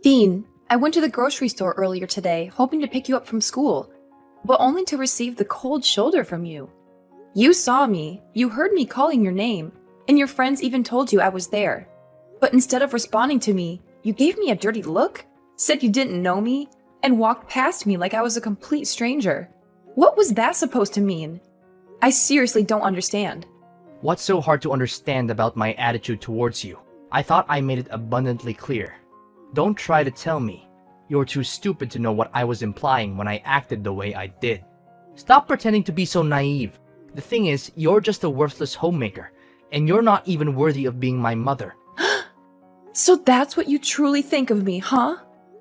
Dean, I went to the grocery store earlier today, hoping to pick you up from school, but only to receive the cold shoulder from you. You saw me, you heard me calling your name, and your friends even told you I was there. But instead of responding to me, you gave me a dirty look, said you didn't know me, and walked past me like I was a complete stranger. What was that supposed to mean? I seriously don't understand. What's so hard to understand about my attitude towards you? I thought I made it abundantly clear. Don't try to tell me. You're too stupid to know what I was implying when I acted the way I did. Stop pretending to be so naive. The thing is, you're just a worthless homemaker, and you're not even worthy of being my mother. So that's what you truly think of me, huh?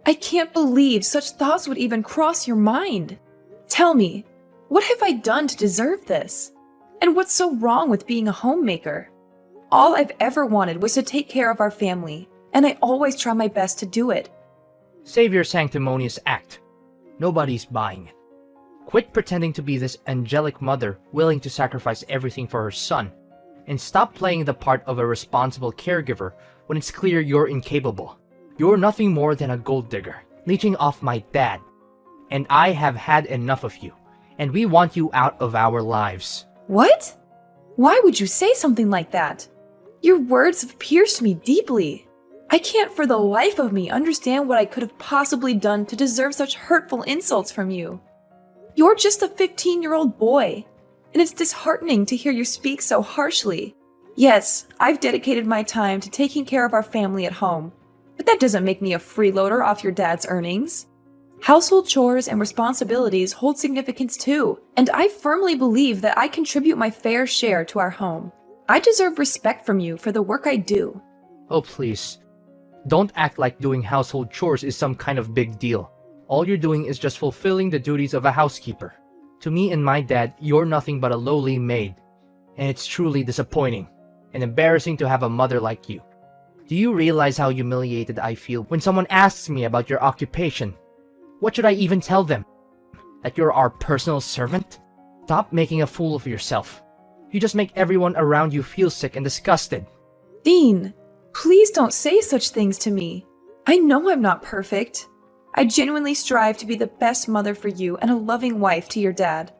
I can't believe such thoughts would even cross your mind. Tell me, what have I done to deserve this? And what's so wrong with being a homemaker? All I've ever wanted was to take care of our family, and I always try my best to do it. Save your sanctimonious act. Nobody's buying it. Quit pretending to be this angelic mother willing to sacrifice everything for her son, and stop playing the part of a responsible caregiver when it's clear you're incapable. You're nothing more than a gold digger, leeching off my dad. And I have had enough of you, and we want you out of our lives. What? Why would you say something like that? Your words have pierced me deeply. I can't for the life of me understand what I could have possibly done to deserve such hurtful insults from you. You're just a 15-year-old boy, and it's disheartening to hear you speak so harshly. Yes, I've dedicated my time to taking care of our family at home, but that doesn't make me a freeloader off your dad's earnings. Household chores and responsibilities hold significance too, and I firmly believe that I contribute my fair share to our home. I deserve respect from you for the work I do. Oh, please. Don't act like doing household chores is some kind of big deal. All you're doing is just fulfilling the duties of a housekeeper. To me and my dad, you're nothing but a lowly maid. And it's truly disappointing and embarrassing to have a mother like you. Do you realize how humiliated I feel when someone asks me about your occupation? What should I even tell them? That you're our personal servant? Stop making a fool of yourself. You just make everyone around you feel sick and disgusted. Dean, please don't say such things to me. I know I'm not perfect. I genuinely strive to be the best mother for you and a loving wife to your dad.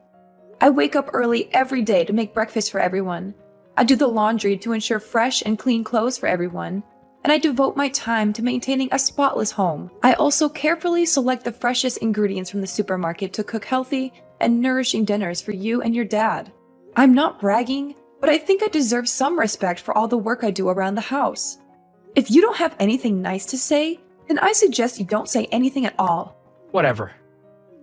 I wake up early every day to make breakfast for everyone. I do the laundry to ensure fresh and clean clothes for everyone. And I devote my time to maintaining a spotless home. I also carefully select the freshest ingredients from the supermarket to cook healthy and nourishing dinners for you and your dad. I'm not bragging, but I think I deserve some respect for all the work I do around the house. If you don't have anything nice to say, then I suggest you don't say anything at all. Whatever.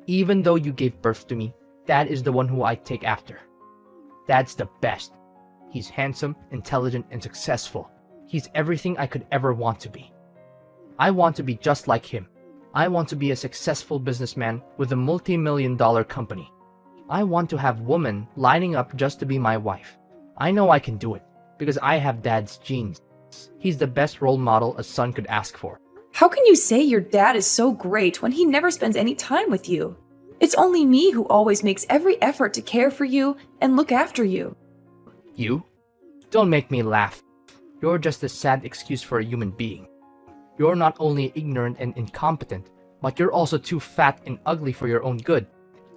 Even though you gave birth to me, Dad is the one who I take after. Dad's the best. He's handsome, intelligent, and successful. He's everything I could ever want to be. I want to be just like him. I want to be a successful businessman with a multi-million-dollar company. I want to have women lining up just to be my wife. I know I can do it, because I have Dad's genes. He's the best role model a son could ask for. How can you say your dad is so great when he never spends any time with you? It's only me who always makes every effort to care for you and look after you. You? Don't make me laugh. You're just a sad excuse for a human being. You're not only ignorant and incompetent, but you're also too fat and ugly for your own good.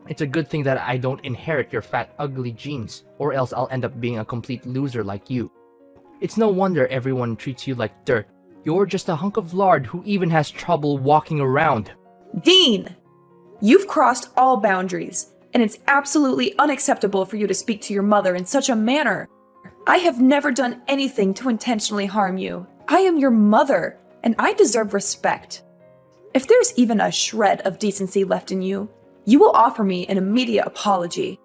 It's a good thing that I don't inherit your fat, ugly genes, or else I'll end up being a complete loser like you. It's no wonder everyone treats you like dirt. You're just a hunk of lard who even has trouble walking around. Dean! You've crossed all boundaries, and it's absolutely unacceptable for you to speak to your mother in such a manner. I have never done anything to intentionally harm you. I am your mother, and I deserve respect. If there's even a shred of decency left in you, you will offer me an immediate apology.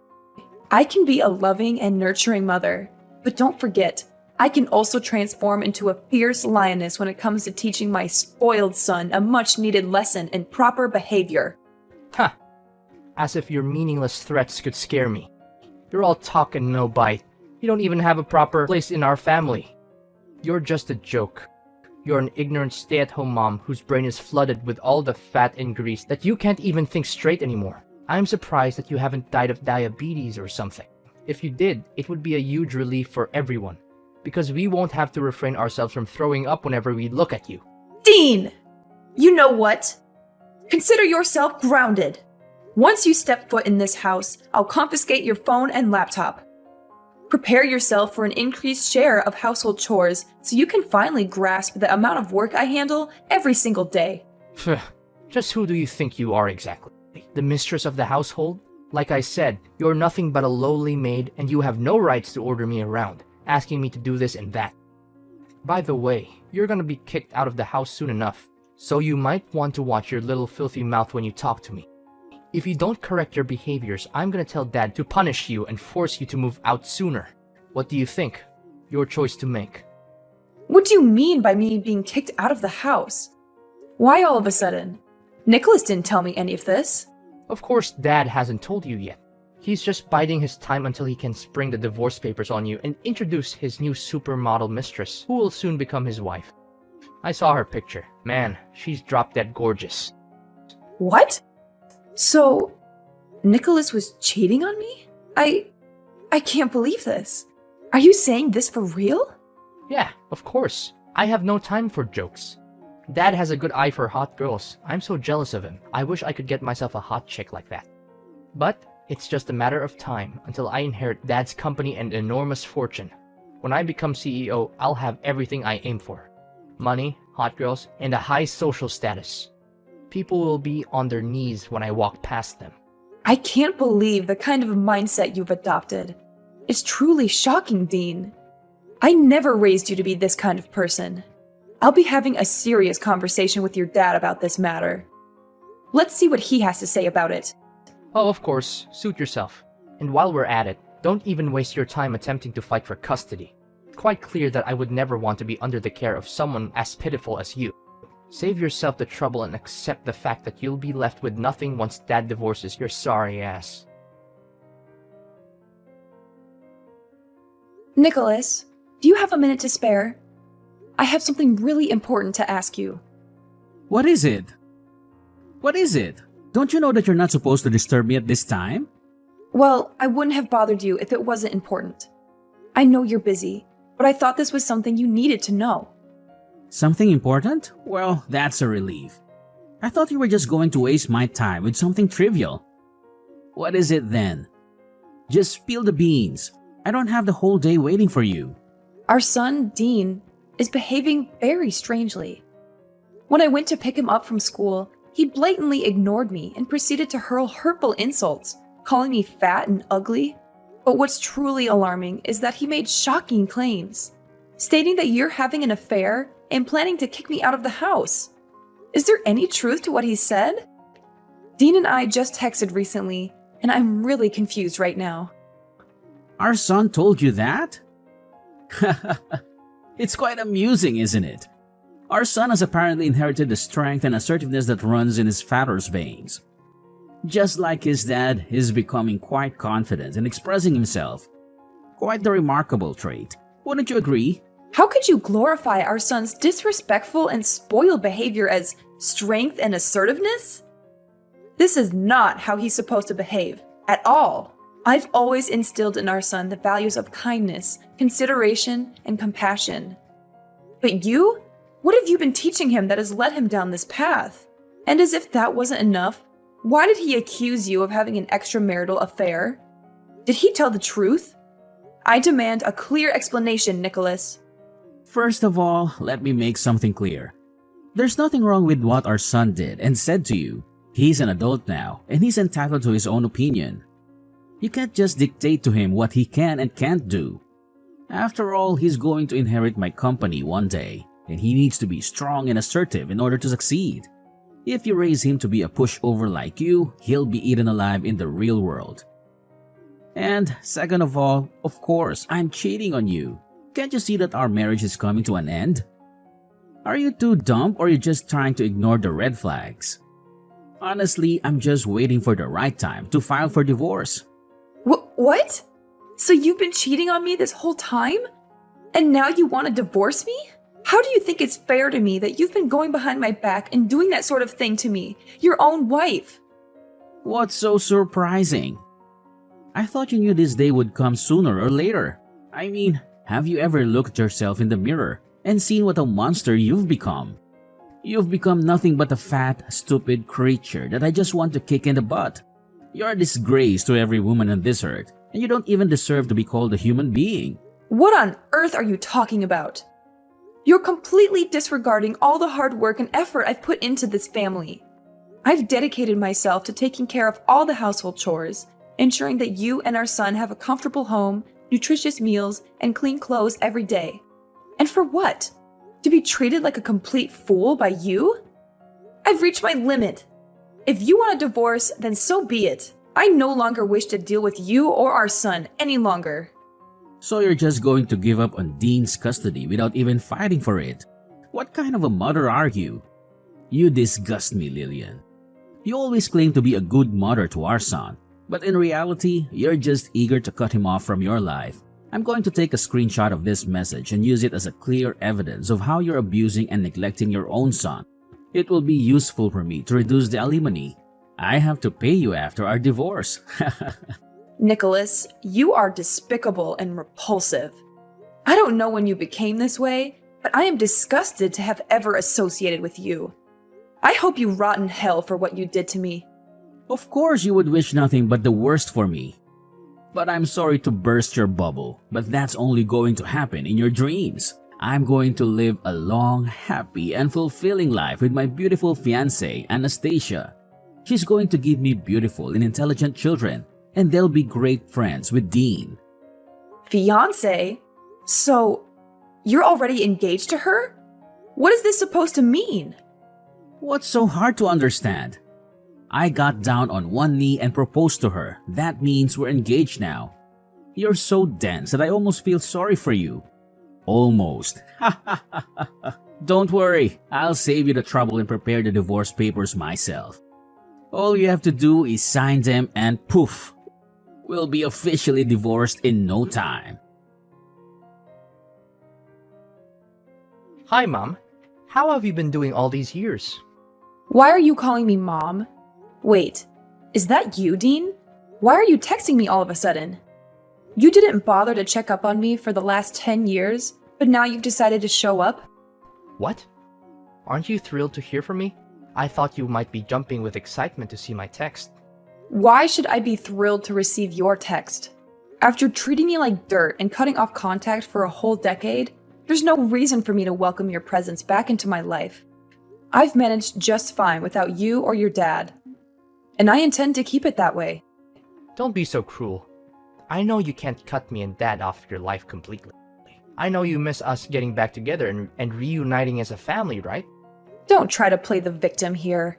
I can be a loving and nurturing mother, but don't forget, I can also transform into a fierce lioness when it comes to teaching my spoiled son a much-needed lesson in proper behavior. Huh. As if your meaningless threats could scare me. You're all talk and no bite. You don't even have a proper place in our family. You're just a joke. You're an ignorant stay-at-home mom whose brain is flooded with all the fat and grease that you can't even think straight anymore. I'm surprised that you haven't died of diabetes or something. If you did, it would be a huge relief for everyone, because we won't have to refrain ourselves from throwing up whenever we look at you. Dean! You know what? Consider yourself grounded. Once you step foot in this house, I'll confiscate your phone and laptop. Prepare yourself for an increased share of household chores so you can finally grasp the amount of work I handle every single day. Phew, just who do you think you are exactly? The mistress of the household? Like I said, you're nothing but a lowly maid and you have no rights to order me around, asking me to do this and that. By the way, you're gonna be kicked out of the house soon enough, so you might want to watch your little filthy mouth when you talk to me. If you don't correct your behaviors, I'm gonna tell Dad to punish you and force you to move out sooner. What do you think? Your choice to make. What do you mean by me being kicked out of the house? Why all of a sudden? Nicholas didn't tell me any of this. Of course, Dad hasn't told you yet. He's just biding his time until he can spring the divorce papers on you and introduce his new supermodel mistress, who will soon become his wife. I saw her picture. Man, she's drop dead gorgeous. What? So, Nicholas was cheating on me? I can't believe this. Are you saying this for real? Yeah, of course. I have no time for jokes. Dad has a good eye for hot girls. I'm so jealous of him. I wish I could get myself a hot chick like that. But it's just a matter of time until I inherit Dad's company and enormous fortune. When I become CEO, I'll have everything I aim for. Money, hot girls, and a high social status. People will be on their knees when I walk past them. I can't believe the kind of mindset you've adopted. It's truly shocking, Dean. I never raised you to be this kind of person. I'll be having a serious conversation with your dad about this matter. Let's see what he has to say about it. Oh, of course, suit yourself. And while we're at it, don't even waste your time attempting to fight for custody. It's quite clear that I would never want to be under the care of someone as pitiful as you. Save yourself the trouble and accept the fact that you'll be left with nothing once Dad divorces your sorry ass. Nicholas, do you have a minute to spare? I have something really important to ask you. What is it? What is it? Don't you know that you're not supposed to disturb me at this time? Well, I wouldn't have bothered you if it wasn't important. I know you're busy, but I thought this was something you needed to know. Something important? Well, that's a relief. I thought you were just going to waste my time with something trivial. What is it then? Just spill the beans. I don't have the whole day waiting for you. Our son, Dean, is behaving very strangely. When I went to pick him up from school, he blatantly ignored me and proceeded to hurl hurtful insults, calling me fat and ugly. But what's truly alarming is that he made shocking claims, stating that you're having an affair and planning to kick me out of the house. Is there any truth to what he said? Dean and I just texted recently, and I'm really confused right now. Our son told you that? It's quite amusing, isn't it? Our son has apparently inherited the strength and assertiveness that runs in his father's veins. Just like his dad, he's becoming quite confident in expressing himself. Quite the remarkable trait. Wouldn't you agree? How could you glorify our son's disrespectful and spoiled behavior as strength and assertiveness? This is not how he's supposed to behave, at all. I've always instilled in our son the values of kindness, consideration, and compassion. But you? What have you been teaching him that has led him down this path? And as if that wasn't enough, why did he accuse you of having an extramarital affair? Did he tell the truth? I demand a clear explanation, Nicholas. First of all, let me make something clear. There's nothing wrong with what our son did and said to you. He's an adult now, and he's entitled to his own opinion. You can't just dictate to him what he can and can't do. After all, he's going to inherit my company one day, and he needs to be strong and assertive in order to succeed. If you raise him to be a pushover like you, he'll be eaten alive in the real world. And second of all, of course, I'm cheating on you. Can't you see that our marriage is coming to an end? Are you too dumb or are you just trying to ignore the red flags? Honestly, I'm just waiting for the right time to file for divorce. What? So you've been cheating on me this whole time? And now you want to divorce me? How do you think it's fair to me that you've been going behind my back and doing that sort of thing to me, your own wife? What's so surprising? I thought you knew this day would come sooner or later. I mean, have you ever looked at yourself in the mirror and seen what a monster you've become? You've become nothing but a fat, stupid creature that I just want to kick in the butt. You're a disgrace to every woman on this earth, and you don't even deserve to be called a human being. What on earth are you talking about? You're completely disregarding all the hard work and effort I've put into this family. I've dedicated myself to taking care of all the household chores, ensuring that you and our son have a comfortable home, nutritious meals, and clean clothes every day. And for what? To be treated like a complete fool by you? I've reached my limit. If you want a divorce, then so be it. I no longer wish to deal with you or our son any longer. So you're just going to give up on Dean's custody without even fighting for it? What kind of a mother are you? You disgust me, Lillian. You always claim to be a good mother to our son, but in reality, you're just eager to cut him off from your life. I'm going to take a screenshot of this message and use it as a clear evidence of how you're abusing and neglecting your own son. It will be useful for me to reduce the alimony. I have to pay you after our divorce. Nicholas, you are despicable and repulsive. I don't know when you became this way, but I am disgusted to have ever associated with you. I hope you rot in hell for what you did to me. Of course you would wish nothing but the worst for me. But I'm sorry to burst your bubble, but that's only going to happen in your dreams. I'm going to live a long, happy, and fulfilling life with my beautiful fiancée, Anastasia. She's going to give me beautiful and intelligent children, and they'll be great friends with Dean. Fiancé? So, you're already engaged to her? What is this supposed to mean? What's so hard to understand? I got down on one knee and proposed to her. That means we're engaged now. You're so dense that I almost feel sorry for you. Almost. Don't worry, I'll save you the trouble and prepare the divorce papers myself. All you have to do is sign them and poof, we'll be officially divorced in no time. Hi, Mom. How have you been doing all these years? Why are you calling me Mom? Wait, is that you, Dean? Why are you texting me all of a sudden? You didn't bother to check up on me for the last 10 years, but now you've decided to show up? What? Aren't you thrilled to hear from me? I thought you might be jumping with excitement to see my text. Why should I be thrilled to receive your text? After treating me like dirt and cutting off contact for a whole decade, there's no reason for me to welcome your presence back into my life. I've managed just fine without you or your dad, and I intend to keep it that way. Don't be so cruel. I know you can't cut me and Dad off your life completely. I know you miss us getting back together and reuniting as a family, right? Don't try to play the victim here.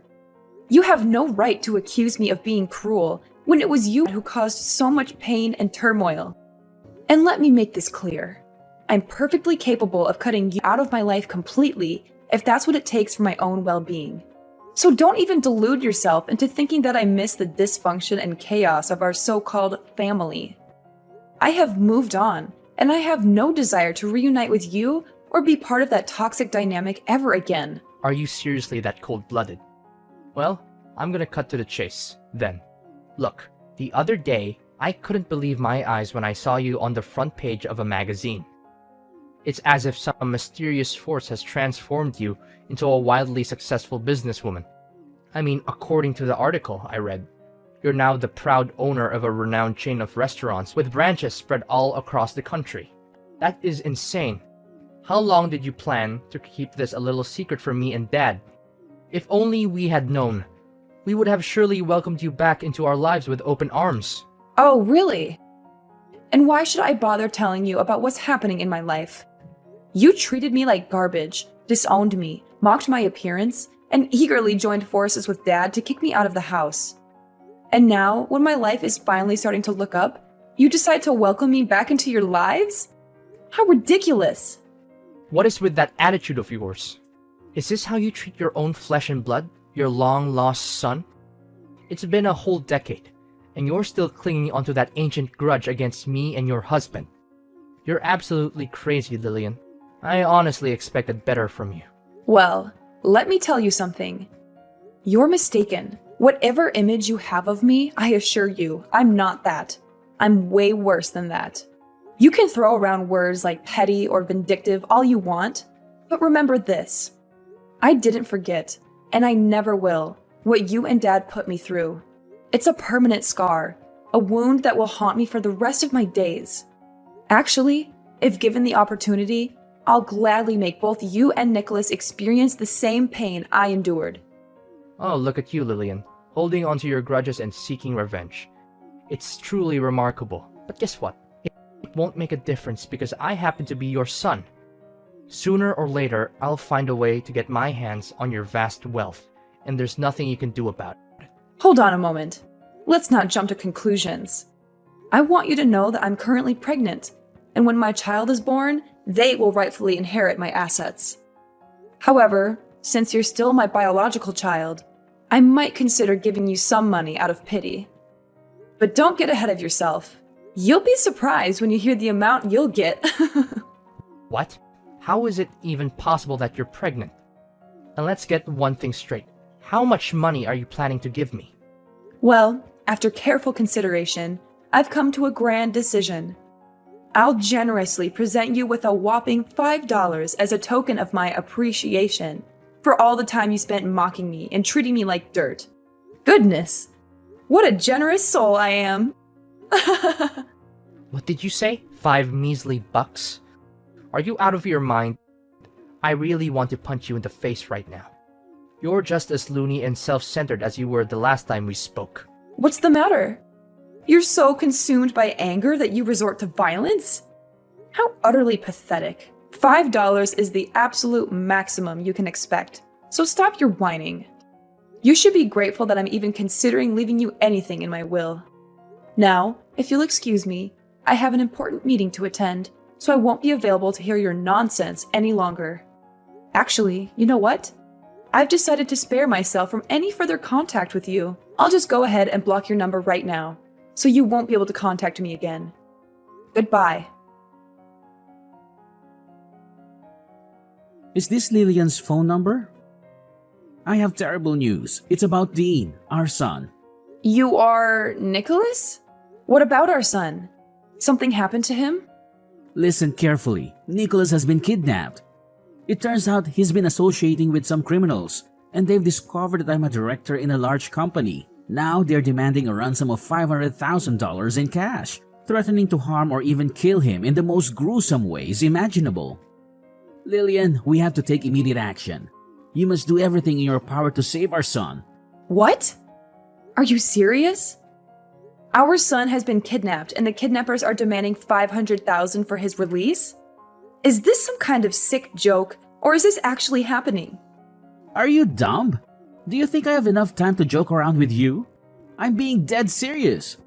You have no right to accuse me of being cruel when it was you who caused so much pain and turmoil. And let me make this clear. I'm perfectly capable of cutting you out of my life completely if that's what it takes for my own well-being. So don't even delude yourself into thinking that I miss the dysfunction and chaos of our so-called family. I have moved on, and I have no desire to reunite with you or be part of that toxic dynamic ever again. Are you seriously that cold-blooded? Well, I'm gonna cut to the chase, then. Look, the other day, I couldn't believe my eyes when I saw you on the front page of a magazine. It's as if some mysterious force has transformed you into a wildly successful businesswoman. I mean, according to the article I read, you're now the proud owner of a renowned chain of restaurants with branches spread all across the country. That is insane. How long did you plan to keep this a little secret from me and Dad? If only we had known, we would have surely welcomed you back into our lives with open arms. Oh, really? And why should I bother telling you about what's happening in my life? You treated me like garbage, disowned me, mocked my appearance, and eagerly joined forces with Dad to kick me out of the house. And now, when my life is finally starting to look up, you decide to welcome me back into your lives? How ridiculous! What is with that attitude of yours? Is this how you treat your own flesh and blood, your long-lost son? It's been a whole decade, and you're still clinging onto that ancient grudge against me and your husband. You're absolutely crazy, Lillian. I honestly expected better from you. Well, let me tell you something. You're mistaken. Whatever image you have of me, I assure you, I'm not that. I'm way worse than that. You can throw around words like petty or vindictive all you want, but remember this. I didn't forget, and I never will, what you and Dad put me through. It's a permanent scar, a wound that will haunt me for the rest of my days. Actually, if given the opportunity, I'll gladly make both you and Nicholas experience the same pain I endured. Oh, look at you, Lillian, holding onto your grudges and seeking revenge. It's truly remarkable. But guess what? It won't make a difference because I happen to be your son. Sooner or later, I'll find a way to get my hands on your vast wealth, and there's nothing you can do about it. Hold on a moment. Let's not jump to conclusions. I want you to know that I'm currently pregnant, and when my child is born, they will rightfully inherit my assets. However, since you're still my biological child, I might consider giving you some money out of pity. But don't get ahead of yourself. You'll be surprised when you hear the amount you'll get. What? How is it even possible that you're pregnant? And let's get one thing straight. How much money are you planning to give me? Well, after careful consideration, I've come to a grand decision. I'll generously present you with a whopping $5 as a token of my appreciation for all the time you spent mocking me and treating me like dirt. Goodness, what a generous soul I am. What did you say? 5 measly bucks? Are you out of your mind? I really want to punch you in the face right now. You're just as loony and self-centered as you were the last time we spoke. What's the matter? You're so consumed by anger that you resort to violence? How utterly pathetic. $5 is the absolute maximum you can expect, so stop your whining. You should be grateful that I'm even considering leaving you anything in my will. Now, if you'll excuse me, I have an important meeting to attend, so I won't be available to hear your nonsense any longer. Actually, you know what? I've decided to spare myself from any further contact with you. I'll just go ahead and block your number right now, so you won't be able to contact me again. Goodbye. Is this Lillian's phone number? I have terrible news. It's about Dean, our son. You are Nicholas? What about our son? Something happened to him? Listen carefully. Nicholas has been kidnapped. It turns out he's been associating with some criminals, and they've discovered that I'm a director in a large company. Now they're demanding a ransom of $500,000 in cash, threatening to harm or even kill him in the most gruesome ways imaginable. Lillian, we have to take immediate action. You must do everything in your power to save our son. What? Are you serious? Our son has been kidnapped and the kidnappers are demanding $500,000 for his release? Is this some kind of sick joke, or is this actually happening? Are you dumb? Do you think I have enough time to joke around with you? I'm being dead serious.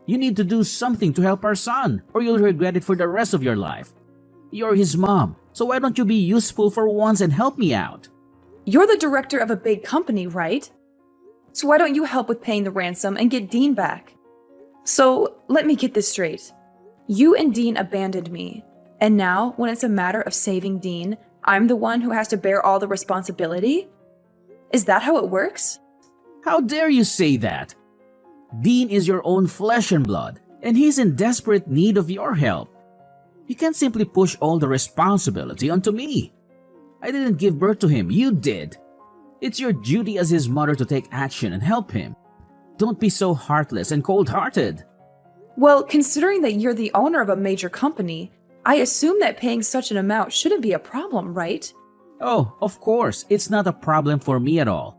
You need to do something to help our son, or you'll regret it for the rest of your life. You're his mom, so why don't you be useful for once and help me out? You're the director of a big company, right? So why don't you help with paying the ransom and get Dean back? So, let me get this straight. You and Dean abandoned me, and now, when it's a matter of saving Dean, I'm the one who has to bear all the responsibility? Is that how it works? How dare you say that? Dean is your own flesh and blood, and he's in desperate need of your help. You can't simply push all the responsibility onto me. I didn't give birth to him, you did. It's your duty as his mother to take action and help him. Don't be so heartless and cold-hearted. Well, considering that you're the owner of a major company, I assume that paying such an amount shouldn't be a problem, right? Oh, of course, it's not a problem for me at all.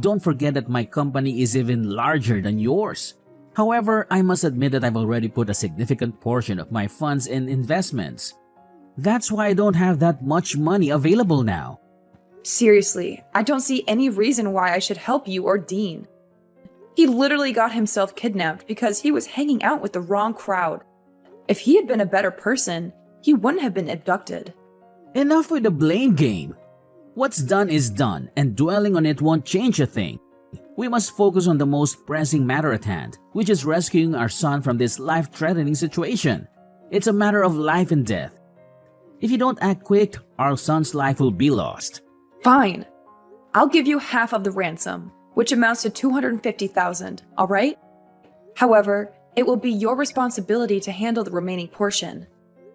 Don't forget that my company is even larger than yours. However, I must admit that I've already put a significant portion of my funds in investments. That's why I don't have that much money available now. Seriously, I don't see any reason why I should help you or Dean. He literally got himself kidnapped because he was hanging out with the wrong crowd. If he had been a better person, he wouldn't have been abducted. Enough with the blame game. What's done is done, and dwelling on it won't change a thing. We must focus on the most pressing matter at hand, which is rescuing our son from this life-threatening situation. It's a matter of life and death. If you don't act quick, our son's life will be lost. Fine. I'll give you half of the ransom, which amounts to $250,000, all right? However, it will be your responsibility to handle the remaining portion.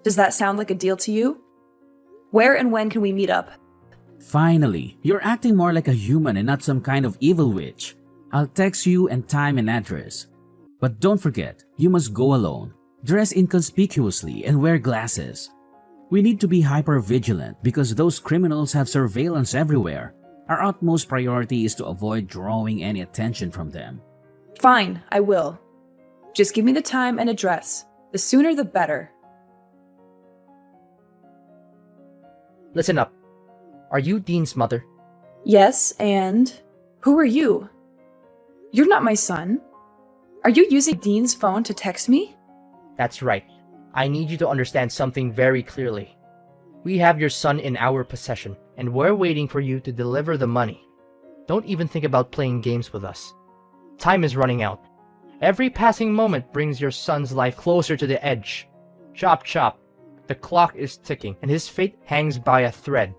Does that sound like a deal to you? Where and when can we meet up? Finally, you're acting more like a human and not some kind of evil witch. I'll text you and time and address. But don't forget, you must go alone, dress inconspicuously, and wear glasses. We need to be hyper-vigilant because those criminals have surveillance everywhere. Our utmost priority is to avoid drawing any attention from them. Fine, I will. Just give me the time and address. The sooner the better. Listen up. Are you Dean's mother? Yes, and who are you? You're not my son. Are you using Dean's phone to text me? That's right. I need you to understand something very clearly. We have your son in our possession, and we're waiting for you to deliver the money. Don't even think about playing games with us. Time is running out. Every passing moment brings your son's life closer to the edge. Chop chop. The clock is ticking, and his fate hangs by a thread.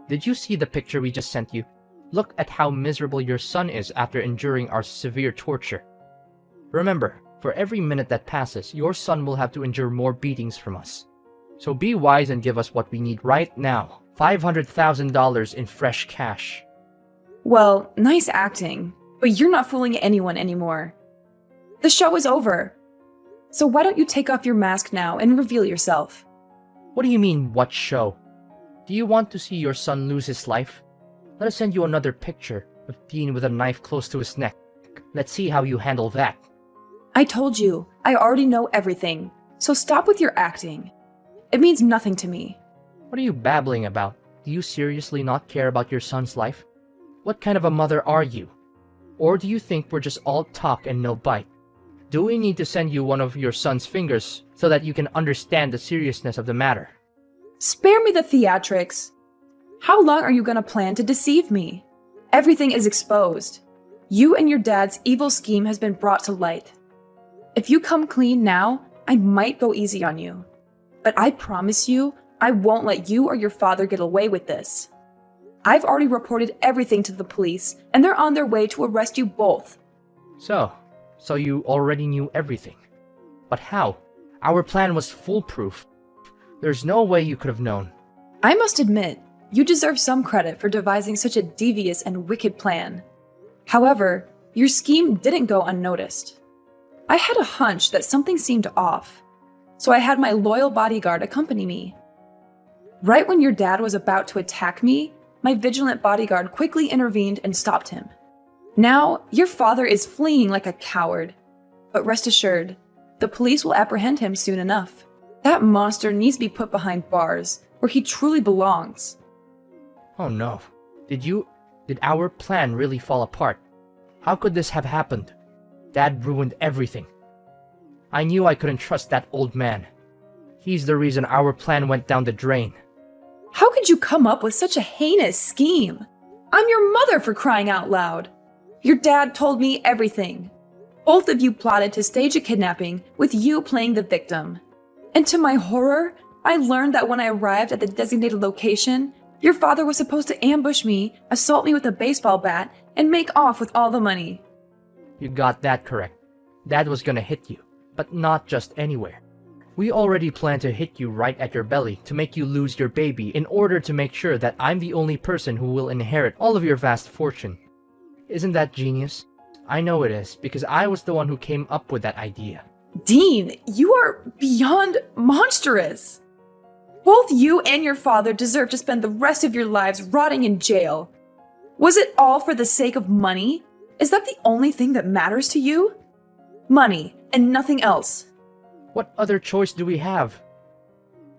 Did you see the picture we just sent you? Look at how miserable your son is after enduring our severe torture. Remember, for every minute that passes, your son will have to endure more beatings from us. So be wise and give us what we need right now. $500,000 in fresh cash. Well, nice acting, but you're not fooling anyone anymore. The show is over. So why don't you take off your mask now and reveal yourself? What do you mean, what show? Do you want to see your son lose his life? Let us send you another picture of Dean with a knife close to his neck. Let's see how you handle that. I told you, I already know everything, so stop with your acting. It means nothing to me. What are you babbling about? Do you seriously not care about your son's life? What kind of a mother are you? Or do you think we're just all talk and no bite? Do we need to send you one of your son's fingers so that you can understand the seriousness of the matter? Spare me the theatrics. How long are you gonna plan to deceive me? Everything is exposed. You and your dad's evil scheme has been brought to light. If you come clean now, I might go easy on you. But I promise you, I won't let you or your father get away with this. I've already reported everything to the police, and they're on their way to arrest you both. So you already knew everything. But how? Our plan was foolproof. There's no way you could have known. I must admit, you deserve some credit for devising such a devious and wicked plan. However, your scheme didn't go unnoticed. I had a hunch that something seemed off, so I had my loyal bodyguard accompany me. Right when your dad was about to attack me, my vigilant bodyguard quickly intervened and stopped him. Now, your father is fleeing like a coward. But rest assured, the police will apprehend him soon enough. That monster needs to be put behind bars, where he truly belongs. Oh no. Did our plan really fall apart? How could this have happened? Dad ruined everything. I knew I couldn't trust that old man. He's the reason our plan went down the drain. How could you come up with such a heinous scheme? I'm your mother, for crying out loud. Your dad told me everything. Both of you plotted to stage a kidnapping with you playing the victim. And to my horror, I learned that when I arrived at the designated location, your father was supposed to ambush me, assault me with a baseball bat, and make off with all the money. You got that correct. Dad was gonna hit you, but not just anywhere. We already planned to hit you right at your belly to make you lose your baby in order to make sure that I'm the only person who will inherit all of your vast fortune. Isn't that genius? I know it is, because I was the one who came up with that idea. Dean, you are beyond monstrous. Both you and your father deserve to spend the rest of your lives rotting in jail. Was it all for the sake of money? Is that the only thing that matters to you? Money, and nothing else. What other choice do we have?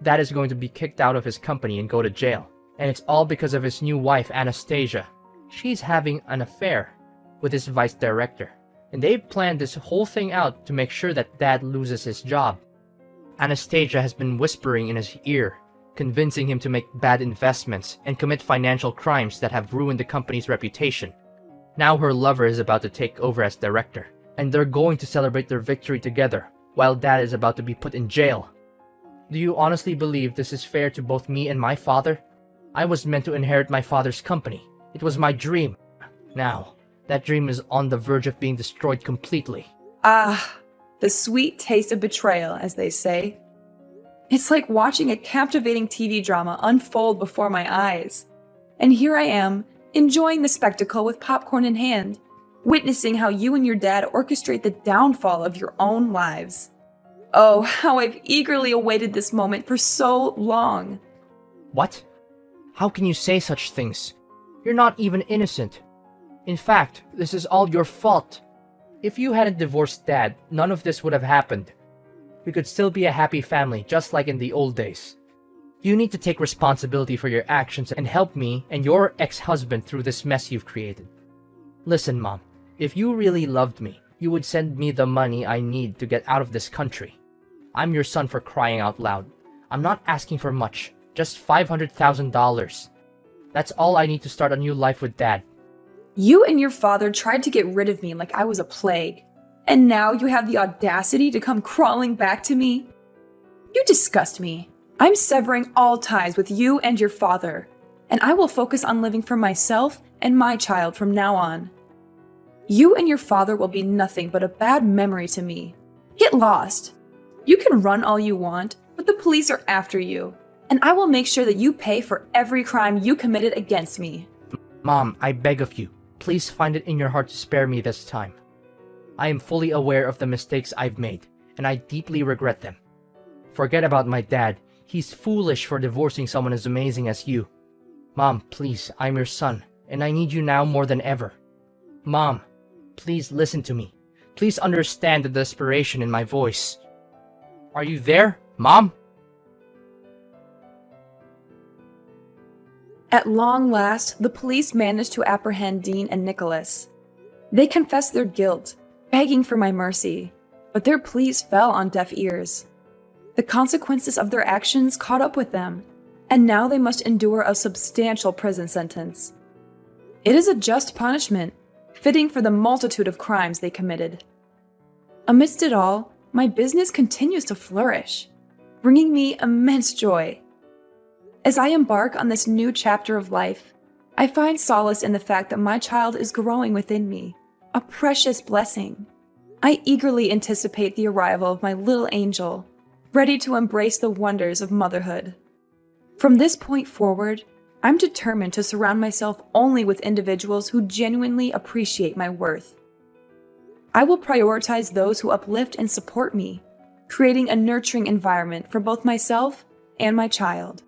Dad is going to be kicked out of his company and go to jail. And it's all because of his new wife, Anastasia. She's having an affair with his vice director. And they've planned this whole thing out to make sure that Dad loses his job. Anastasia has been whispering in his ear, convincing him to make bad investments and commit financial crimes that have ruined the company's reputation. Now her lover is about to take over as director, and they're going to celebrate their victory together, while Dad is about to be put in jail. Do you honestly believe this is fair to both me and my father? I was meant to inherit my father's company. It was my dream. Now, that dream is on the verge of being destroyed completely. Ah, the sweet taste of betrayal, as they say. It's like watching a captivating TV drama unfold before my eyes. And here I am, enjoying the spectacle with popcorn in hand, witnessing how you and your dad orchestrate the downfall of your own lives. Oh, how I've eagerly awaited this moment for so long. What? How can you say such things? You're not even innocent. In fact, this is all your fault. If you hadn't divorced Dad, none of this would have happened. We could still be a happy family, just like in the old days. You need to take responsibility for your actions and help me and your ex-husband through this mess you've created. Listen, Mom, if you really loved me, you would send me the money I need to get out of this country. I'm your son, for crying out loud. I'm not asking for much, just $500,000. That's all I need to start a new life with Dad. You and your father tried to get rid of me like I was a plague, and now you have the audacity to come crawling back to me? You disgust me. I'm severing all ties with you and your father, and I will focus on living for myself and my child from now on. You and your father will be nothing but a bad memory to me. Get lost. You can run all you want, but the police are after you, and I will make sure that you pay for every crime you committed against me. Mom, I beg of you, please find it in your heart to spare me this time. I am fully aware of the mistakes I've made, and I deeply regret them. Forget about my dad. He's foolish for divorcing someone as amazing as you. Mom, please, I'm your son, and I need you now more than ever. Mom, please listen to me. Please understand the desperation in my voice. Are you there, Mom? At long last, the police managed to apprehend Dean and Nicholas. They confessed their guilt, begging for my mercy, but their pleas fell on deaf ears. The consequences of their actions caught up with them, and now they must endure a substantial prison sentence. It is a just punishment, fitting for the multitude of crimes they committed. Amidst it all, my business continues to flourish, bringing me immense joy. As I embark on this new chapter of life, I find solace in the fact that my child is growing within me, a precious blessing. I eagerly anticipate the arrival of my little angel, ready to embrace the wonders of motherhood. From this point forward, I'm determined to surround myself only with individuals who genuinely appreciate my worth. I will prioritize those who uplift and support me, creating a nurturing environment for both myself and my child.